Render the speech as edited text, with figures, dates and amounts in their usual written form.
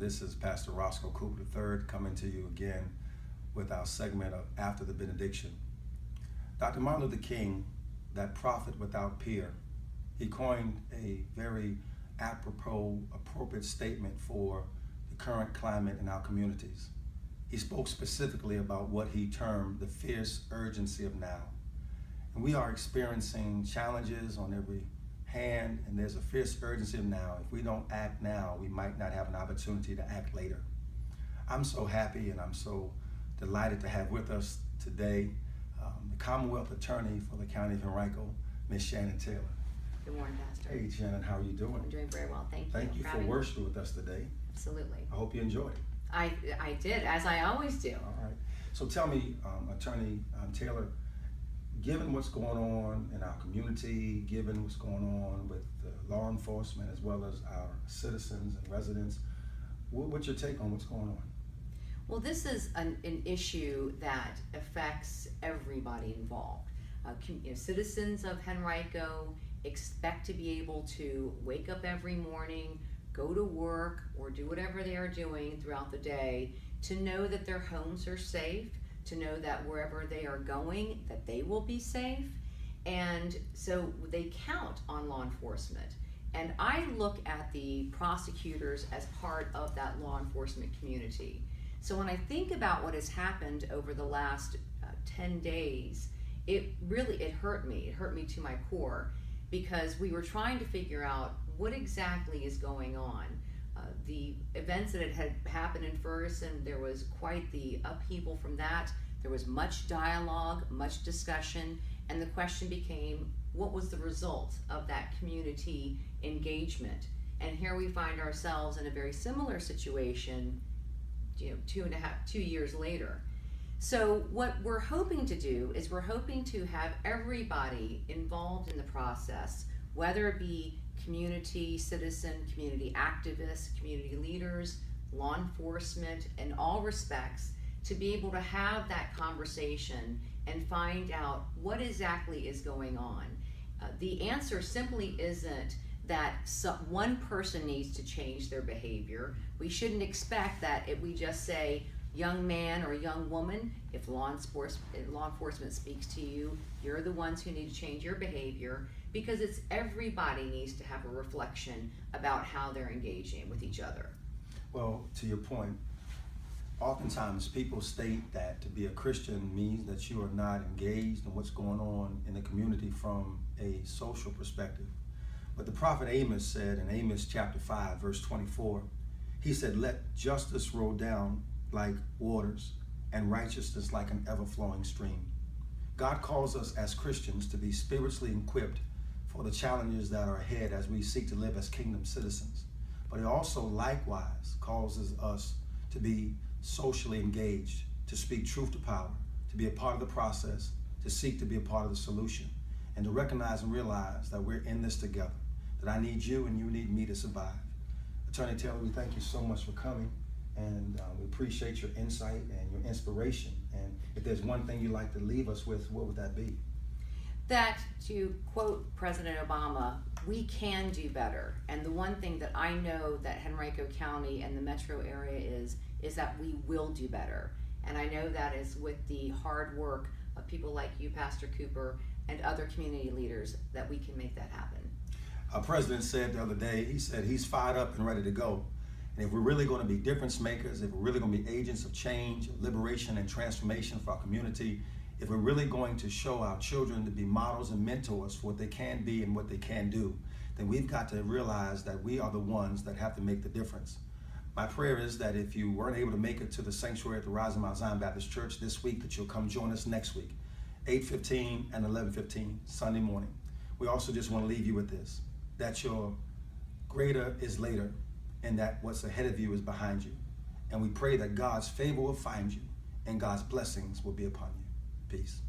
This is Pastor Roscoe Cooper III coming to you again with our segment of After the Benediction. Dr. Martin Luther King, that prophet without peer, he coined a very apropos, appropriate statement for the current climate in our communities. He spoke specifically about what he termed the fierce urgency of now. And we are experiencing challenges on every hand, and there's a fierce urgency of now. If we don't act now, we might not have an opportunity to act later. I'm so happy and I'm so delighted to have with us today the Commonwealth Attorney for the County of Henrico, Ms. Shannon Taylor. Good morning, Pastor. Hey, Shannon, how are you doing? I'm doing very well, thank you. Thank you for worshiping with us today. Absolutely. I hope you enjoyed it. I did, as I always do. All right. So tell me, Attorney Taylor, given what's going on in our community, given what's going on with law enforcement as well as our citizens and residents, what's your take on what's going on? Well, this is an issue that affects everybody involved. Citizens of Henrico expect to be able to wake up every morning, go to work, or do whatever they are doing throughout the day to know that their homes are safe, to know that wherever they are going, that they will be safe. And so they count on law enforcement. And I look at the prosecutors as part of that law enforcement community. So when I think about what has happened over the last 10 days, it hurt me. It hurt me to my core, because we were trying to figure out what exactly is going on. The events that had happened in Ferguson, there was quite the upheaval from that. There was much dialogue, much discussion, and the question became, what was the result of that community engagement? And here we find ourselves in a very similar situation, 2 years later. So what we're hoping to do is we're hoping to have everybody involved in the process, whether it be community, citizen, community activists, community leaders, law enforcement, in all respects, to be able to have that conversation and find out what exactly is going on. The answer simply isn't that one person needs to change their behavior. We shouldn't expect that if we just say, young man or young woman, if law enforcement speaks to you, you're the ones who need to change your behavior, because it's everybody needs to have a reflection about how they're engaging with each other. Well, to your point, oftentimes people state that to be a Christian means that you are not engaged in what's going on in the community from a social perspective. But the prophet Amos said in Amos chapter 5, verse 24, he said, "Let justice roll down like waters and righteousness like an ever-flowing stream." God calls us as Christians to be spiritually equipped for the challenges that are ahead as we seek to live as kingdom citizens. But he also likewise causes us to be socially engaged, to speak truth to power, to be a part of the process, to seek to be a part of the solution, and to recognize and realize that we're in this together, that I need you and you need me to survive. Attorney Taylor, we thank you so much for coming, and we appreciate your insight and your inspiration. And if there's one thing you'd like to leave us with, what would that be? That, to quote President Obama, we can do better. And the one thing that I know that Henrico County and the metro area is that we will do better. And I know that is with the hard work of people like you, Pastor Cooper, and other community leaders, that we can make that happen. Our president said the other day, he said he's fired up and ready to go. And if we're really going to be difference makers, if we're really going to be agents of change, of liberation and transformation for our community, if we're really going to show our children to be models and mentors for what they can be and what they can do, then we've got to realize that we are the ones that have to make the difference. My prayer is that if you weren't able to make it to the sanctuary at the Rising Mount Zion Baptist Church this week, that you'll come join us next week, 8:15 and 11:15, Sunday morning. We also just want to leave you with this, that your greater is later, and that what's ahead of you is behind you. And we pray that God's favor will find you and God's blessings will be upon you. Peace.